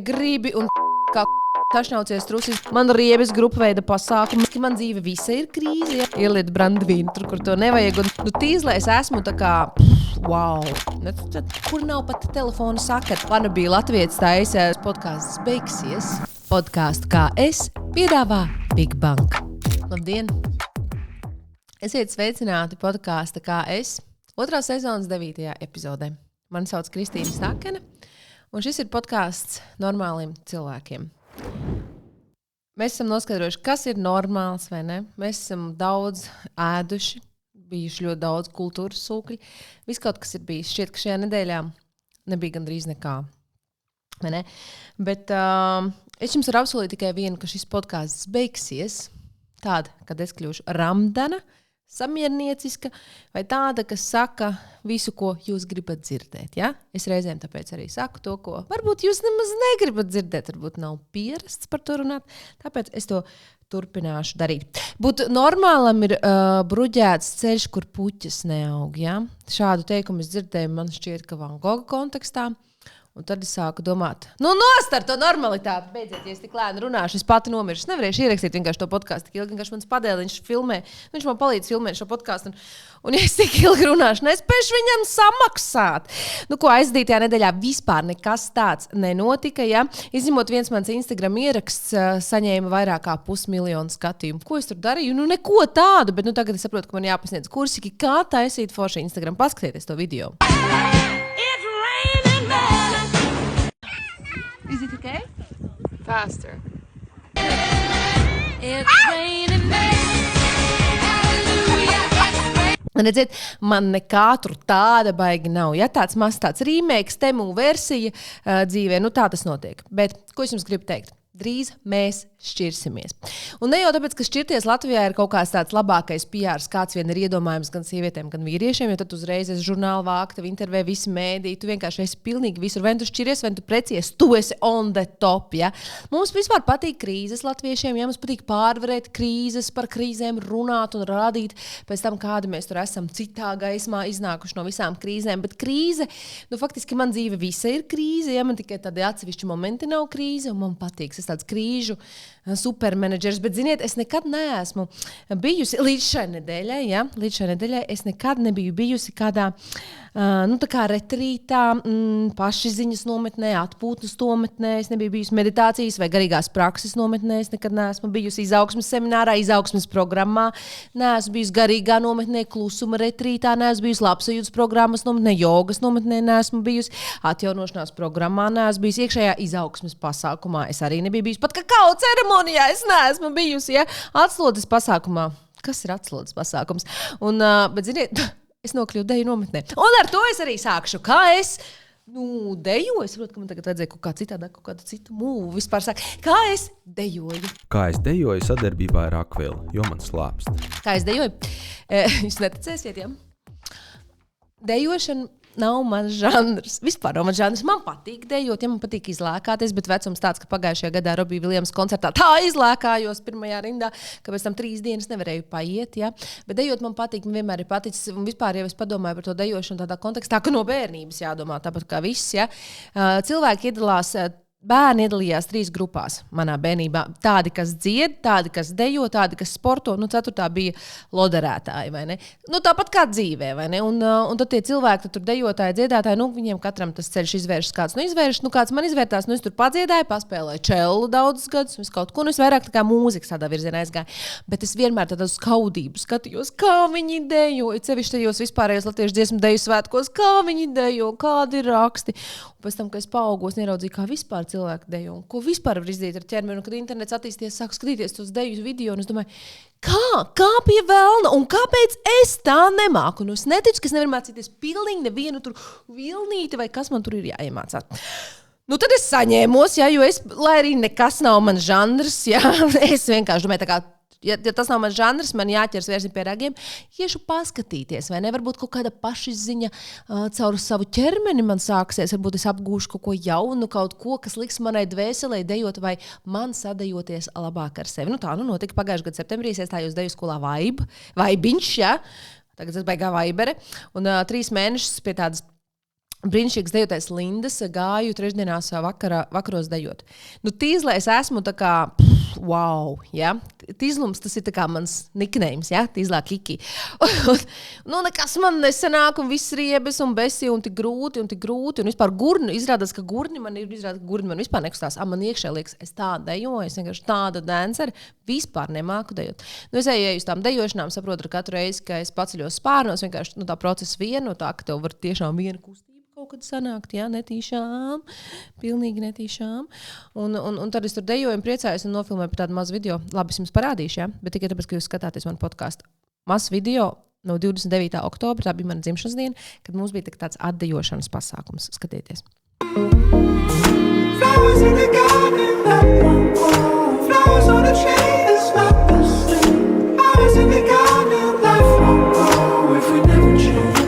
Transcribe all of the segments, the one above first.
gribi un kā tašņaucies trusis. Man riebis grupa veida pasākums, ka man dzīve visa ir krīze. Ja? Ieliet brandvīnu tur, kur to nevajag. Un, tīzlē es esmu tā kā, wow. Kur nav pat telefona sakara. Man bija Latvijas taisās podkāsts beigsies. Podkāstu kā es piedāvā Big Bank. Labdien! Esiet sveicināti podkāsta kā es. 2. sezonas 9. epizodē. Mani sauc Kristīna Stakene. Un šis ir podkāsts normāliem cilvēkiem. Mēs esam noskaidrojuši, kas ir normāls vai ne. Mēs esam daudz ēduši, bijuši ļoti daudz kultūras sūkļi. Viss kaut kas ir bijis. Šķiet, ka šajā nedēļā nebija gandrīz nekā. Vai ne? Bet es jums varu apsolīt tikai vienu, ka šis podkāsts beigsies tāda, kad es kļūšu ramdana, samiernieciska vai tāda, kas saka visu, ko jūs gribat dzirdēt. Ja? Es reizēm tāpēc arī saku to, ko varbūt jūs nemaz negribat dzirdēt, varbūt nav pierasts par to runāt, tāpēc es to turpināšu darīt. Būt normālam ir bruģēts ceļš, kur puķes neaug. Ja? Šādu teikumu es dzirdēju, man šķiet, ka Van Gogha kontekstā. Un tad es sāku domāt, nost ar to normalitāti. Beidziet, ja es tik lēni runāšu, es pati nomiršu. Es nevarēšu ierakstīt vienkārši to podkāstu tik ilgi, vienkārši mans padēliņš filmē. Viņš man palīdz filmēt šo podkāstu. Un ja es tik ilgi runāšu, nespēšu viņam samaksāt. Ko aizdītajā nedēļā vispār nekas tāds nenotika. Ja? Izņemot viens mans Instagram ieraksts, saņēma vairāk kā 500 000 skatījumu. Ko es tur darīju? Neko tādu, bet tagad es saprotu, ka man jāpasniedz kursiki, kā taisīt forši Instagram. Paskatieties to video. Is it okay? Faster. It's raining men. Redziet, man nekā tur tāda baigi nav. Ja tāds mazs tāds remake, temu versija dzīvē, tā tas notiek. Bet, ko es jums gribu teikt? Drīz mēs šķirsimies. Un ne jau tāpēc, ka šķirties Latvijā ir kaut kāds tāds labākais PRs, kāds vien ir iedomājums gan sievietēm, gan vīriešiem, jo tad uzreiz esi žurnāla vākta, intervē, visi mēdī, tu vienkārši esi pilnīgi visur, vai tu šķiries, vai tu precies, tu esi on the top, ja? Mums vispār patīk krīzes latviešiem, ja mums patīk pārvarēt krīzes, par krīzēm runāt un rādīt pēc tam, kādi mēs tur esam citā gaismā iznākuši no visām krīzēm, bet krīze, faktiski man dzīve visa ir krīze, ja man tikai tādi atsevišķi momenti nav krīze, un man patīk, es tāds krīžu supermenedžers, bet ziniet, es nekad neesmu bijusi līdz šai nedēļai, ja? Līdz šai nedēļai es nekad nebiju bijusi kādā tā kā retrītā, pašizziņas nometnē, atpūtnes nometnē, es nebiju bijusi meditācijas vai garīgās prakses nometnē, es nekad neesmu bijusi izaugsmes seminārā, izaugsmes programmā, neesmu bijusi garīgā nometnē, klusuma retrītā, neesmu bijusi labsajūtas programmas nometnē, jogas nometnē, neesmu bijusi atjaunošanās programmā, neesmu bijusi iekšējā izaugsmes pasākumā, es arī nebiju bijusi pat kakao ceremonijā, es neesmu bijusi, ja? Atslodes pasākumā. Kas ir atslodes pasākums? Un, bet ziniet, es nokļuvu deju nometnē. Un ar to es arī sākšu. Kā es dejoju? Es saprotu, ka man tagad vajadzēja kaut kā citādā, kaut kādu citu mūvu vispār sāk. Kā es dejoju? Kā es dejoju sadarbībā ar Akvilu, jo man slāpst. Kā es dejoju? Jūs neticēsiet, ja? Dejošana nav mans žanrs. Vispār nav mans žanrs. Man patīk dejot, ja man patīk izlēkāties, bet vecums tāds, ka pagājušajā gadā Robija Viljams koncertā tā izlēkājos pirmajā rindā, ka pēc tam 3 dienas nevarēju paiet, ja. Bet dejot man patīk, man vienmēr ir paticis, un vispār jau es padomāju par to dejošanu tādā kontekstā, ka no bērnības jādomā tāpat kā viss, ja. Cilvēki iedalās. Bērni iedalījās 3 grupās manā bērnībā. Tādi, kas dzied, tādi, kas dejo, tādi, kas sporto. 4. bija loderētāji, vai ne? Tāpat kā dzīvē, vai ne? Un tad tie cilvēki, tur dejotāji, dziedātāji, viņiem katram tas ceļš izvēršas kāds. Izvēršas, kāds man izvērtās, es tur padziedāju, paspēlēju čellu daudzus gadus, visu kaut ko, es vairāk tā kā mūzikas tādā virzienā aizgāju. Bet es vienmēr tādu skaudību skatījos, kā viņi dejo, sevišķi tajos vispārējos latviešu dziesmu deju svētkos, kā viņi dejo, kādi ir raksti. Un pēc tam, kad es paaugos, ieraudzīju, kā vispār cilvēki dejo, un ko vispār var izdarīt ar ķermeni, un kad internets attīstīties, sāku skatīties tos deju video, un es domāju, kā pie velna, un kāpēc es tā nemāku? Un es neticu, ka es nevaru mācīties pilnīgi nevienu tur vilnīti, vai kas man tur ir jāiemācās. Tad es saņēmos, jo lai arī nekas nav mans žanrs, es vienkārši domāju, tā kā Ja tas nav mans žanrs, man jāķers vērsim pie ragiem, iešu paskatīties, vai ne? Varbūt kaut kāda pašizziņa caur savu ķermeni man sāksies, varbūt es apgūšu kaut ko jaunu, kaut ko, kas liks manai dvēselē dejot vai man sadejoties labāk ar sevi. Tā notika pagājušajā gada septembrī, es iestājos deju skolā Vaibiņš, ja? Tagad es baigā Vaibere, un 3 mēnešus pie tādas brīnišķīgs dejotais Lindas gāju trešdienās vakaros dejot. Nu, tīzlē es esmu tā kā, wow, ja? Tīzlums tas ir tā kā mans nicknames, ja? Tīzlā Kiki. Nu, nekas man nesanāk un viss riebes un besi un tik grūti. Un vispār gurni, izrādās, ka gurni man vispār nekustās. Man iekšē liekas, es tā dejoju, es vienkārši tāda danceri, vispār nemāku dejot. Nu, es eju uz tām dejošanām, saprotu ar katru reizi, ka es paceļos spārnos, vienkārši tā procesa viena, no tā, ka tev var tiešām viena kustība kaut kad sanākt, jā, netīšām, pilnīgi netīšām. Un tad es tur dejoju un priecājos un nofilmēju par tādu mazu video. Labi, es jums parādīšu, jā, bet tikai tāpēc, ka jūs skatāties manu podcastu. Mazs video no 29. oktobra, tā bija mana dzimšanas diena, kad mums bija tāds atdejošanas pasākums. Skatieties. Flowers in the garden that won't grow. Flowers on a tree that's not the same. Flowers in the garden life won't grow if we never change.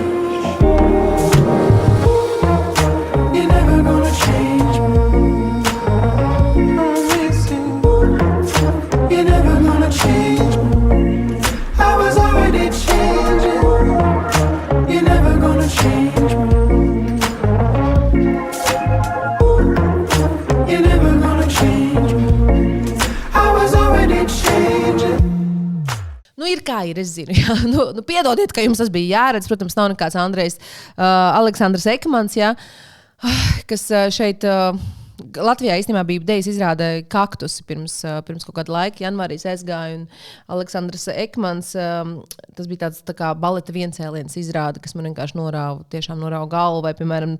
Nu, ir kā ir, es zinu. Jā. Nu, piedodiet, ka jums tas bija jāredz. Protams, nav nekāds Andrejs Aleksandrs Ekmans, jā, kas šeit Latvijā īstenībā bija dejas izrāde Kaktusi pirms kaut kāda laika. Janvārīs aizgāja un Aleksandrs Ekmans, tas bija tāds tā kā baleta viencēliens izrāde, kas man vienkārši norāva galvu. Vai, piemēram,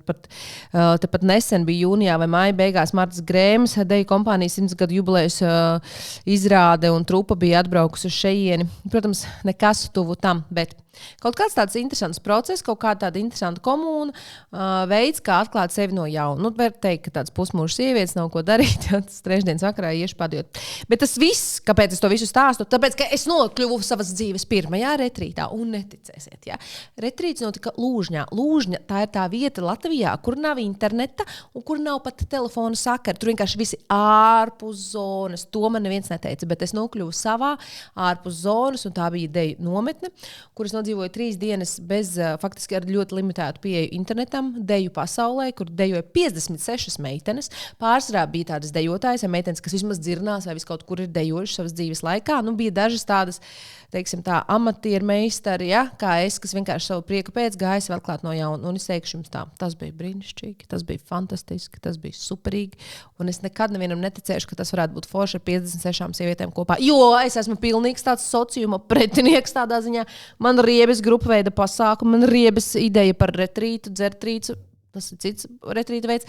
tepat nesen bija jūnijā vai māja beigās Martas Grēmas deju kompānijas 100 gadu jubilejas izrāde un trupa bija atbraukusi uz šejieni. Protams, nekas tuvu tam, bet kaut kāds tāds interesants process, kaut kāda tāda interesanta komūna, veids, kā atklāt sevi no jauna. Nu, var teikt, ka tāds pusmūžs sievietes nav ko darīt, ja tas trešdienas vakarā iešu padot. Bet tas viss, kāpēc es to visu stāstu, tāpēc, ka es nokļuvu savas dzīves pirmajā retrītā, un neticēsiet, ja. Retrīts notika Lūžņā. Lūžņa, tā ir tā vieta Latvijā, kur nav interneta un kur nav pat telefona sakara. Tur vienkārši visi ārpus zonas. To man neviens neteica, bet es nokļuvu savā ārpus zonas, un tā bija deju nometne, kuras nodzīvoju 3 dienas bez, faktiski ar ļoti limitētu pieeju internetam, deju pasaulē, kur dejoja 56 meitenes. Pārsvarā bija tādas dejotājas, meitenes, kas vismaz dzirnās vai kaut kur ir dejojušas savas dzīves laikā. Nu, bija dažas tādas, teiksim tā, amatieru meistari, ja, kā es, kas vienkārši savu prieku pēc gājas vēl klāt no jauna. Un es teikšu jums tā, tas bija brīnišķīgi, tas bija fantastiski, tas bija superīgi. Un es nekad nevienam neticēšu, ka tas varētu būt forši ar 56 sievietēm kopā. Jo es esmu pilnīgs tāds sociuma pretinieks tādā ziņā. Man riebes grupa veida pasākumu, man riebes ideja par retrītu, dzertrītu. Tas ir cits retrīta veids.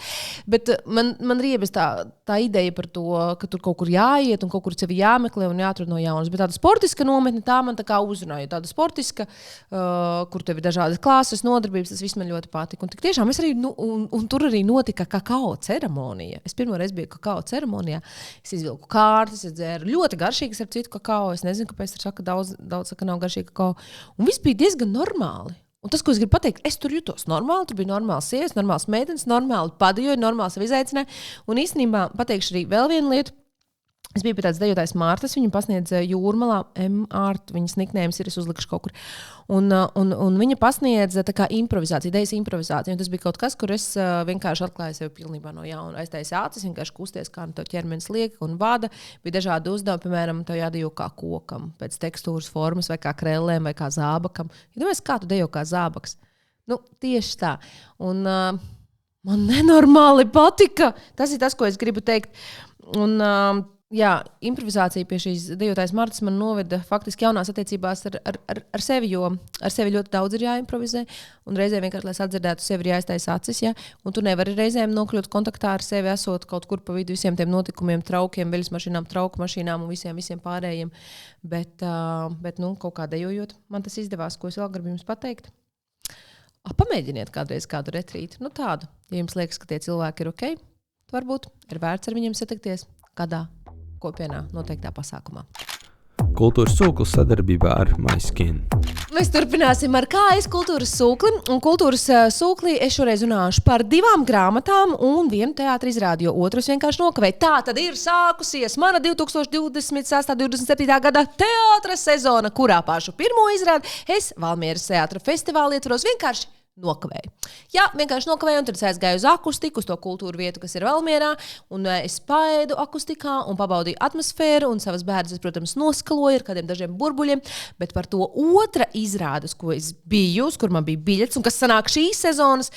Bet man riebas tā ideja par to, ka tur kaut kur jāiet un kaut kur sevi jāmeklē un jāatrod no jaunas. Bet tāda sportiska nometne, tā man tā kā uzrunāja. Tāda sportiska, kur tev ir dažādas klāsas, nodarbības, tas viss man ļoti patika. Un tik tiešām es arī, un tur arī notika kakao ceremonija. Es pirmo reizi biju kakao ceremonijā. Es izvilku kārtas, es dzēru ļoti garšīgas ar citu kakao. Es nezinu, kāpēc tur saka, daudz saka, nav garšīga kakao. Un viss bija diezgan normāli. Un tas, ko es gribu pateikt, es tur jutos normāli, tur bija normāls sievietes, normāls meitenes, normāli padejoju, normāli sevi izaicināju. Un īstenībā pateikšu arī vēl vienu lietu. Es biju pie tāds dejotājs Mārtas, viņu pasniedz Jūrmalā, M-Art, viņas nicknames ir, es uzlikšu kaut kur. Un viņa pasniedz tā kā improvizāciju, dejas improvizāciju. Un tas bija kaut kas, kur es vienkārši atklāju sevi pilnībā no jauna. Aiztaisīju acis, vienkārši kusties, kā no tev ķermenis liek un vada. Bija dažādi uzdevumi, piemēram, tev jādejo kā kokam, pēc tekstūras formas, vai kā krellēm, vai kā zābakam. Ja domājies, kā tu dejo kā zābaks? Nu, tieši tā. Un man nenormāli patika. Tas ir tas, ko es gribu teikt. Un jā, improvizācija pie šīs dejotājas Martas man noveda faktiski jaunās attiecībās ar sevi, jo ar sevi ļoti daudz ir jāimprovizē, un reizēm vienkārši, lai atdzirdētu sevi, ir jāiztaisa acis, ja? Un tu nevari reizēm nokļūt kontaktā ar sevi, esot kaut kur pa vidu visiem tiem notikumiem, traukiem, veļas mašīnām, trauku mašīnām un visiem pārējiem, bet nu, kaut kā dejojot, man tas izdevās, ko es vēl gribu jums pateikt. Pamēģiniet kādreiz kādu retrītu, nu tādu, ja jums liekas, ka tie cilvēki ir ok, varbūt ir vērts ar viņiem satikties kādā kopienā noteiktā pasākumā. Kultūras sūklis sadarbībā ar MySkin. Mēs turpināsim ar kājas kultūras sūkli. Un kultūras sūklī es šoreiz runāšu par 2 grāmatām un 1 teātra izrādi, jo otrs vienkārši nokavēja. Tā tad ir sākusies mana 2026.-27. gada teātra sezona, kurā pašu pirmo izrādi es Valmieras teātra festivāla ietvaros vienkārši nokavēju. Jā, vienkārši nokavēju, un tad es aizgāju uz akustiku, uz to kultūru vietu, kas ir Valmierā, un es paēdu akustikā un pabaudīju atmosfēru, un savas bērnas, protams, noskaloju ar kādiem dažiem burbuļiem, bet par to otra izrāde, uz ko es biju, uz kur man bija biļets, un kas sanāk šīs sezonas,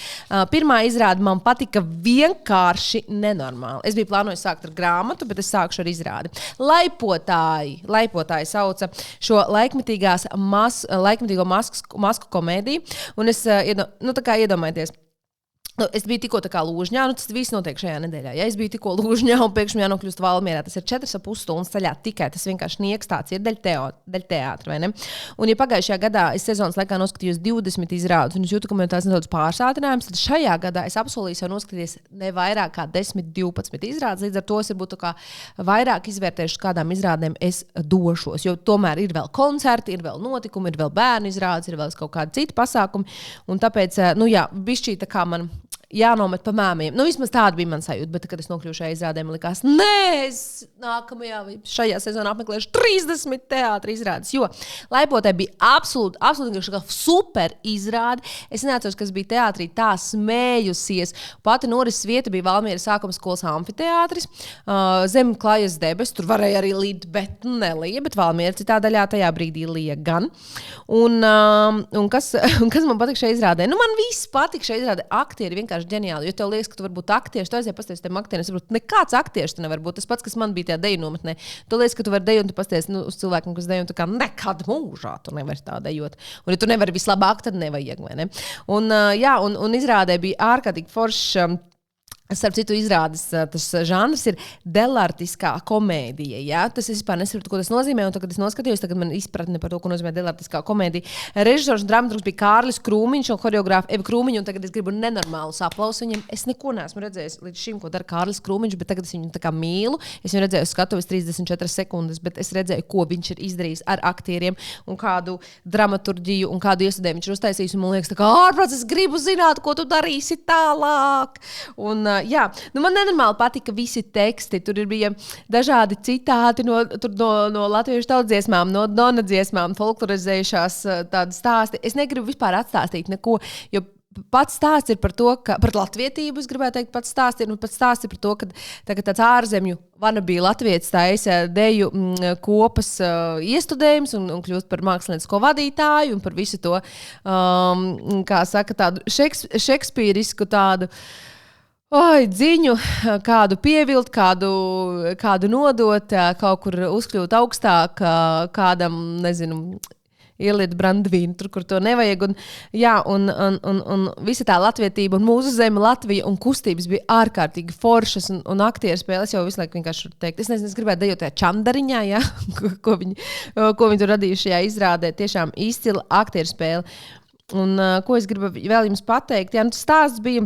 pirmā izrāde man patika vienkārši nenormāli. Es biju plānojis sākt ar grāmatu, bet es sākšu ar izrādi. Laipotāji sauca šo laikmetīgo masku komēdiju, un es tā kā iedomājieties. Es biju tikko tā kā Lūžņā, tas viss notiek šajā nedēļā. Ja es biju tikko Lūžņā un pēkšņi jānokļūst Valmierā, tas ir 4,5 stundas ceļā tikai. Tas vienkārši nieks tāds ir daļa teātra, vai ne? Un ja pagājušajā gadā es sezonas laikā noskatījos 20 izrādes, un es jūtu, ka man tās nedaudz pārsātinājums, tad šajā gadā es apsolīju sev noskatīties ne vairāk kā 10-12 izrādes, līdz ar to es varbūt tā kā vairāk izvērtēšu, kādām izrādēm es došos, jo tomēr ir vēl koncerti, ir vēl notikumi, ir vēl bērnu izrādes, ir vēl kaut kādi citi pasākumi, un tāpēc, bišķī tā kā man jānomet pa mēmiem. Vismaz tāda bija man sajūta, bet, kad es nokļuvu šajā izrādē, man likās, es šajā sezonā apmeklēšu 30 teātra izrādes, jo Laipotai bija absolūti super izrāde. Es neatceros, kas bija teātrī tā smējusies. Pati norises vieta bija Valmieras sākuma skolas amfiteātris, zem klajas debes, tur varēja arī līt, bet nelija, bet Valmiera citā daļā tajā brīdī lija gan. Un kas man patika šajā izrādē? Man viss patika šajā izrādē. Aktieri vienkārši ģeniāli, jo tev liekas, ka tu vari būt aktieris, tu aizies pasties tiem aktieriem, saprot, nekāds aktieris tu nevar būt. Tas pats, kas man bija tajā deju nometnē. Tu liekas, ka tu vari dejot un tu pasties uz cilvēkiem, kas dejo, un tu kā nekad mūžā tu nevari tā dejot. Un ja tu nevari vislabāk, tad nevajag, vai ne? Un izrādē bija ārkārtīgi foršs. Starp citu, izrādes tas žanrs ir delartiskā komēdija. Ja? Tas es vispār nesaprotu, ko tas nozīmē. Un tagad es noskatījos, tagad man izpratne par to, ko nozīmē delartiskā komēdija. Režisors un dramaturgs bija Kārlis Krūmiņš un choreogrāfa Eva Krūmiņa. Un tagad es gribu nenormālus aplausus viņam. Es neko neesmu redzējis līdz šim, ko dara Kārlis Krūmiņš, bet tagad es viņu tā kā mīlu. Es viņu redzēju skatuves 34 sekundes, bet es redzēju, ko viņš ir izdarījis ar aktieriem un kādu dramaturģiju un kādu iestudējumu viņš ir uztaisījis. Un man liekas, tā kā ārprāts, es gribu zināt, ko tu darīsi tālāk. Man nenormāli patika visi teksti. Tur bija dažādi citāti no latviešu tautsdziesmām, no Dona dziesmām, folklorizējušās tādas stāsti. Es negribu vispār atstāstīt neko, jo pats stāsts ir par to, ka par latvietību, es gribētu teikt, pats stāsts ir par to, ka tagad tāds ārzemju vanabī latvietis taisa deju kopas iestudējums un kļūst par māksliniecisko vadītāju un par visu to, kā saka, tādu šekspīrisku tādu dziņu, kādu pievilt, kādu nodot, kaut kur uzkļūt augstāk, kādam, nezinu, ieliet brandvīnu, tur, kur to nevajag. Un visa tā latvietība un mūsu zeme Latvija un kustības bija ārkārtīgi foršas un aktieru spēles jau visu laiku vienkārši teikt. Es nezinu, es gribētu dejot tajā čandariņā, ja? ko viņi tur radījuši šajā izrādē. Tiešām izcila aktieru spēle. Un ko es gribu vēl jums pateikt? Tas stāsts bija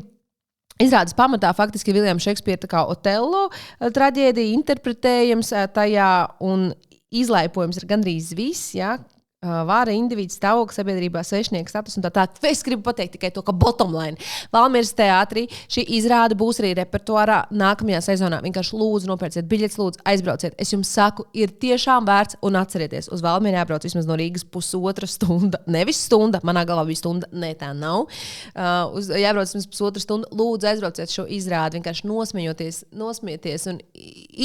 izrādes pamatā faktiski Viljams Šekspīra tā kā Otello traģēdija interpretējams tajā un izlaipojums ir gandrīz viss, ja? Vāra individu stāvoklis sabiedrībā, svešnieka status un tā. Es gribu pateikt tikai to, ka bottom line. Valmieras teātrī šī izrāde būs arī repertuārā nākamajā sezonā. Vienkārši lūdzu nopērciet biļetes, lūdzu aizbrauciet. Es jums saku, ir tiešām vērts un atcerieties, uz Valmieru jābrauc vismaz no Rīgas pusotru stunda. Nevis stunda, manā galvā bija stunda, ne tā nav. Jābrauc vismaz pusotru stundu. Lūdzu aizbrauciet šo izrādi, vienkārši nosmieties un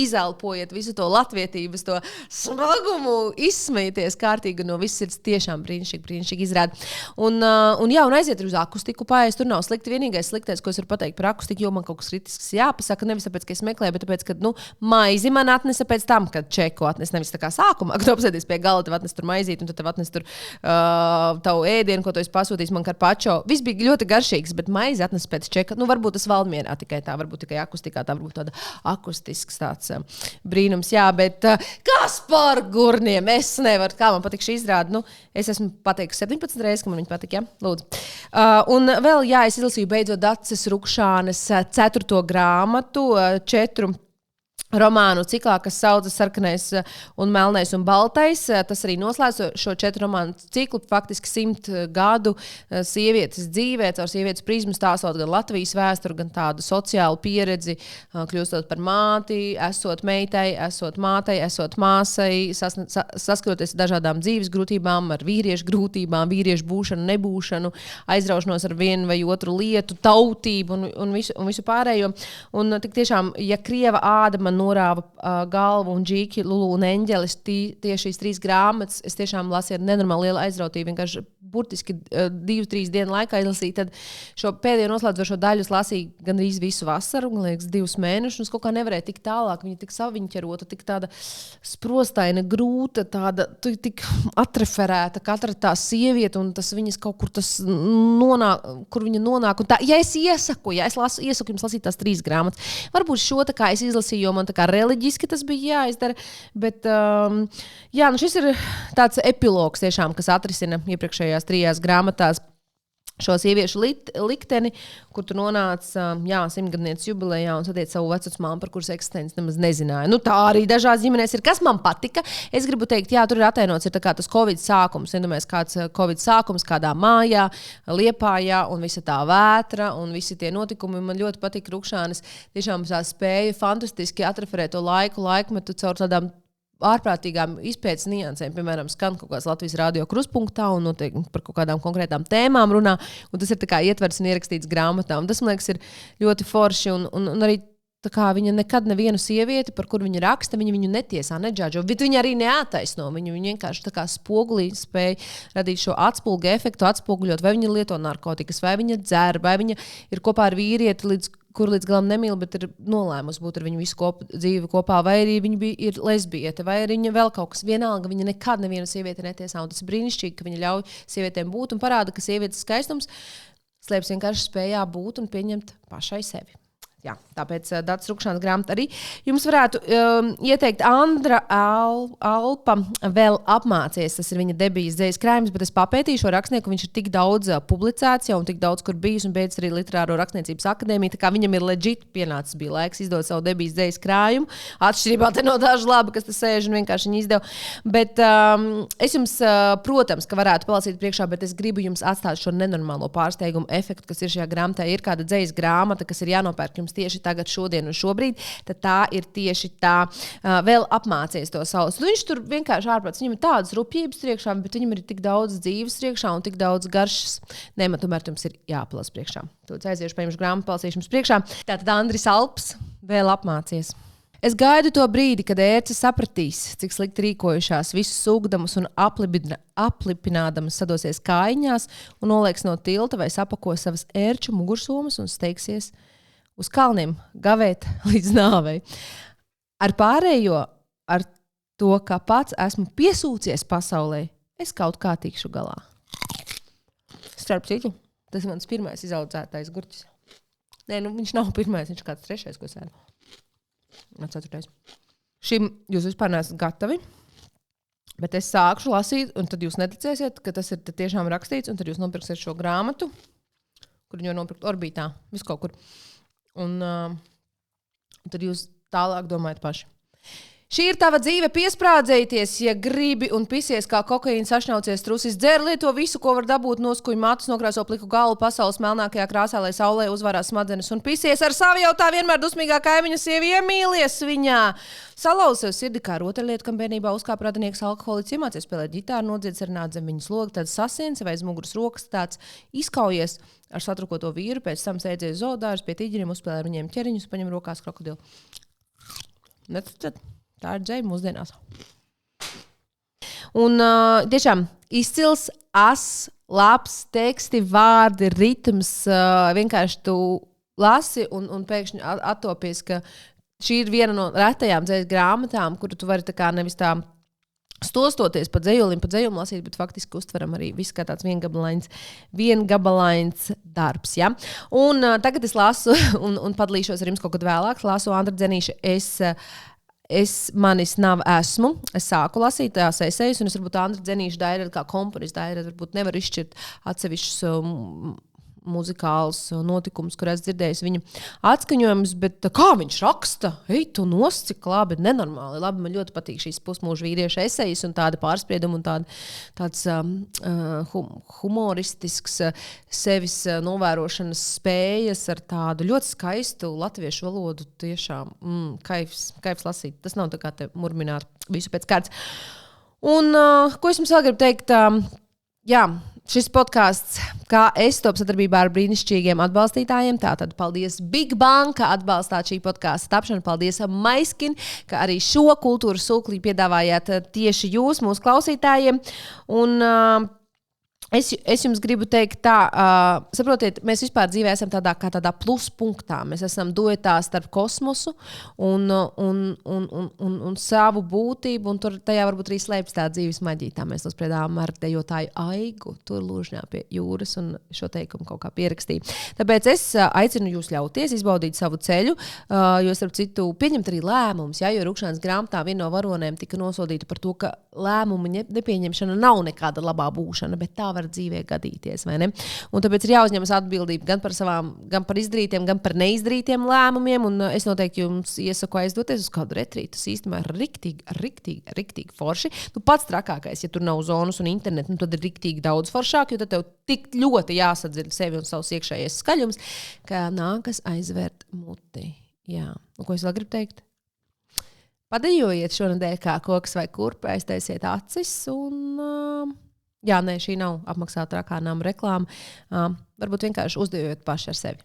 izelpojiet visu to latvietības, to smagumu, izsmieties kārtīgi no viss ir tiešām brīnišķīgi izrāda. Un aiziet uz akustiku paies. Tur nav slikti. Vienīgais sliktais, ko es varu pateikt par akustiku, jo man kaut kas kritisks jāpasaka. Nevis tāpēc, ka es meklēju, bet tāpēc, ka maizi man atnesa pēc tam, kad čeku atnesa. Nevis tā kā sākumā, kad apsēdies pie gala, tev atnes tur maizīt, un tad tev atnes tur tavu ēdienu, ko tu esi pasūtījis man karpačo. Viss bija ļoti garšīgs, bet maizi atnes pēc čeka. Varbūt tas Valmierā tikai tā, varbūt tikai akustikā, tā varbūt tāda akustisks tāds brīnums. Jā, bet kas par gurniem? Es nevaru, kā man patīk šī izrāde. Es esmu pateikusi 17 reizes, ka man viņa patīk, ja? Lūdzu. Un vēl, es izlasīju beidzot Daces Rukšānes 4. grāmatu, 4 romānu ciklā, kas saucas Sarkanais un Melnais un Baltais. Tas arī noslēdz šo 4 romānu ciklu, faktiski 100 gadu sievietes dzīvē, caur sievietes prizmu stāstot gan Latvijas vēsturi, gan tādu sociālu pieredzi, kļūstot par māti, esot meitai, esot mātei, esot māsai, saskatoties ar dažādām dzīves grūtībām, ar vīriešu grūtībām, vīriešu būšanu, nebūšanu, aizraušanos ar vienu vai otru lietu, tautību un visu pārējo. Un tik tiešām, ja krieva āda man norāva galvu un Džīki, Lulu un Eņģelis, tieši šīs 3 grāmatas, es tiešām lasīju ar nenormāli lielu aizrautību, vienkārši burtiski 2-3 dienu laikā izlasīju, tad šo pēdējo noslēdzošo daļu es lasīju gandrīz visu vasaru, man liekas 2 mēnešus, un es kaut kā nevarēju tik tālāk, viņa tik saviņķerota, tik tāda sprostaina, grūta, tāda tik atreferēta, katra tā sieviete, un tas viņas kaut kur tas nonāk, kur viņa nonāk, un tā, ja es iesaku jums lasīt tās 3 grāmatas, varbūt šo tā kā es izlasīju, jo man tā kā reliģiski tas bija jāizdara, bet jā, nu šis ir tāds epilogs tiešām, kas atrisina iepriekšējās 3 grāmatās šo sieviešu likteni, kur tu nonāc 100-gadnieces jubilejā un satiec savu vecmāmu, par kuras eksistenci nemaz nezināju. Nu, tā arī dažās ģimenēs ir. Kas man patika? Es gribu teikt, jā, tur ir atainots ir tā kā tas Covid sākums. Iedomājies, kāds Covid sākums kādā mājā, Liepājā un visa tā vētra un visi tie notikumi. Man ļoti patika Rukšānes. Tiešām tā spēja fantastiski atreferēt to laikmetu caur tādām ārprātīgām izpētes niansēm, piemēram, skan kaut kāds Latvijas radio kruspunktā un noteikti par kaut kādām konkrētām tēmām runā, un tas ir tā kā ietverts un ierakstīts grāmatā, un tas, man liekas, ir ļoti forši, un arī tā kā viņa nekad nevienu sievieti, par kur viņa raksta, viņa viņu netiesā, nedžādžo, bet viņa arī neataisno, viņa vienkārši tā kā spogulī spēja radīt šo atspulgu efektu, atspoguļot, vai viņa lieto narkotikas, vai viņa dzer, vai viņa ir kopā ar vīrieti, kur līdz galam nemīl, bet ir nolēmusi būt ar viņu visu dzīvi kopā, vai arī viņa ir lesbiete, vai arī viņa vēl kaut kas. Vienalga, viņa nekad nevienu sievieti netiesā, un tas ir brīnišķīgi, ka viņa ļauj sievietēm būt un parāda, ka sievietes skaistums slēpjas vienkārši spējā būt un pieņemt pašai sevi. Jā, tāpēc Datas Rukšanas grāmata arī jums varētu ieteikt Andra Alpa vēl apmācies. Tas ir viņa debijas dzejas krājums, bet es papētīju šo rakstnieku, viņš ir tik daudz publicēts jau un tik daudz, kur bijis un beidzis arī Literāro rakstniecības akadēmiju, tā kā viņam ir legit pienācis bija laiks izdot savu debijas dzejas krājumu, atšķirībā te no dažu labi, kas te sēž un vienkārši viņu izdeva. Bet es jums, protams, ka varētu palasīt priekšā, bet es gribu jums atstāt šo nenormālo pārsteigumu efektu, kas ir šajā grāmatā. Ir kāda dzejas grāmata, kas ir jānopērk jums tieši tagad, šodien un šobrīd, tad tā ir tieši tā vēl apmācies to savus. Viņš tur vienkārši ārprāts, viņam ir tādas rupjības priekšā, bet viņam ir tik daudz dzīves priekšā un tik daudz garšas. Nē, man tomēr jums ir jāpalas priekšā. Tūlīt aiziešu paņemšu grāmatu, palasīšu jums priekšā. Tātad Andris Alps vēl apmācies. Es gaidu to brīdi, kad ērce sapratīs, cik slikti rīkojušās, visus sūgdamus un aplipinādamas sadosies kājiņās un nolieks no tilta vai sapako savas ērču mugursomas un steigsies uz kalniem gavēt līdz nāvei. Ar pārējo, ar to, ka pats esmu piesūcies pasaulē, es kaut kā tikšu galā. Starp citu, tas ir mans pirmais izaudzētais gurķis. Nē, nu viņš nav pirmais, viņš kāds 3, ko sēdu. 4. Šim jūs vispār neesat gatavi, bet es sākšu lasīt, un tad jūs neticēsiet, ka tas ir tiešām rakstīts, un tad jūs nopirksiet šo grāmatu, kur viņu nopirkt orbītā, visu kaut kur. Un tad jūs tālāk domājat paši. Šī ir tava dzīve, piesprādzējieties, ja gribi un pisies kā kokaīna sašņaucies trusis. Dzer, lieto visu, ko var dabūt, noskuj matus, nokrāso pliku galvu pasaules melnākajā krāsā, lai saulē uzvarās smadzenes un pisies ar savu jau tā vienmēr dusmīgā kaimiņa sievi, iemīlies viņā. Salauz sev sirdi kā rotaļlietu, kam bērnībā uzkāp radinieks alkoholiķis, iemācies spēlēt ģitāru, nodzied serenāt zem viņas loga, tad sasiens vai aiz muguras rokas tāds izkaujies ar satrukoto vīru, pēc tam sēdzies zoodārs pie tīģeriem, uzspēlē ar viņiem ķeriņus, paņem rokās krokodilu. Neticat? Tā ir dzēja mūsdienās. Un tiešām izcils, labs teksti, vārdi, ritms, vienkārši tu lasi un pēkšņi attopies, ka šī ir viena no retajām dzējas grāmatām, kuru tu vari tā kā nevis tā stostoties pa dzējumu lasīt, bet faktiski uztveram arī viss kā tāds viengabalains darbs. Ja? Un tagad es lasu un padalīšos ar jums kaut kad vēlāk. Lasu Andra Dzenīša Es manis nav esmu. Es sāku lasīt tās esejas, un es varbūt Andra Dzenīša daira kā komponista daira, varbūt nevar izšķirt atsevišķus muzikāls notikums, kur esmu dzirdējis viņa atskaņojumus, bet kā viņš raksta? Ej, tu nost, cik labi, nenormāli. Labi, man ļoti patīk šīs pusmūža vīrieša esejas un tāda pārsprieduma un tāds humoristisks sevis novērošanas spējas ar tādu ļoti skaistu latviešu valodu. Tiešām kaifs lasīt. Tas nav tā kā te murmināt visu pēc kārtas. Un ko es jums vēl gribu teikt? Šis podcasts, kā es top sadarbībā ar brīnišķīgiem atbalstītājiem, tātad paldies Big Bang, ka atbalstāt šī podkāsta tapšanu, paldies Maiskin, ka arī šo kultūras sūklī piedāvājāt tieši jūs, mūsu klausītājiem. Un es jums gribu teikt tā, saprotiet, mēs vispār dzīvē esam tādā pluspunktā. Mēs esam duetā starp kosmosu un savu būtību, un tajā varbūt arī slēpjas tā dzīves maģija. Tā mēs nospriedām ar dejotāju Aigu, tur Lūžņā pie jūras, un šo teikumu kaut kā pierakstīju. Tāpēc es aicinu jūs ļauties, izbaudīt savu ceļu, jo starp citu pieņemt arī lēmumus, jo Rukšanas grāmatā viena no varonēm tika nosodīta par to, ka lēmumu nepieņemšana nav nekāda labā būšana, bet tā var dzīvē gadīties, vai ne? Un tāpēc ir jāuzņemas atbildība gan par izdarītiem, gan par neizdarītiem lēmumiem, un es noteikti jums iesaku aizdoties uz kādu retrītu. Tas īstenībā ir riktīgi forši. Pats trakākais, ja tur nav zonas un internetu, tad ir riktīgi daudz foršāk, jo tad tev tik ļoti jāsadzird sevi un savus iekšējais skaļums, ka nākas aizvērt muti. Jā. Un ko es vēl gribu teikt? Padejojiet šonadēļ kā koks vai kurpa, aiztaisiet acis un... šī nav apmaksāta trakā nama reklāma. Varbūt vienkārši uzdejojiet paši ar sevi.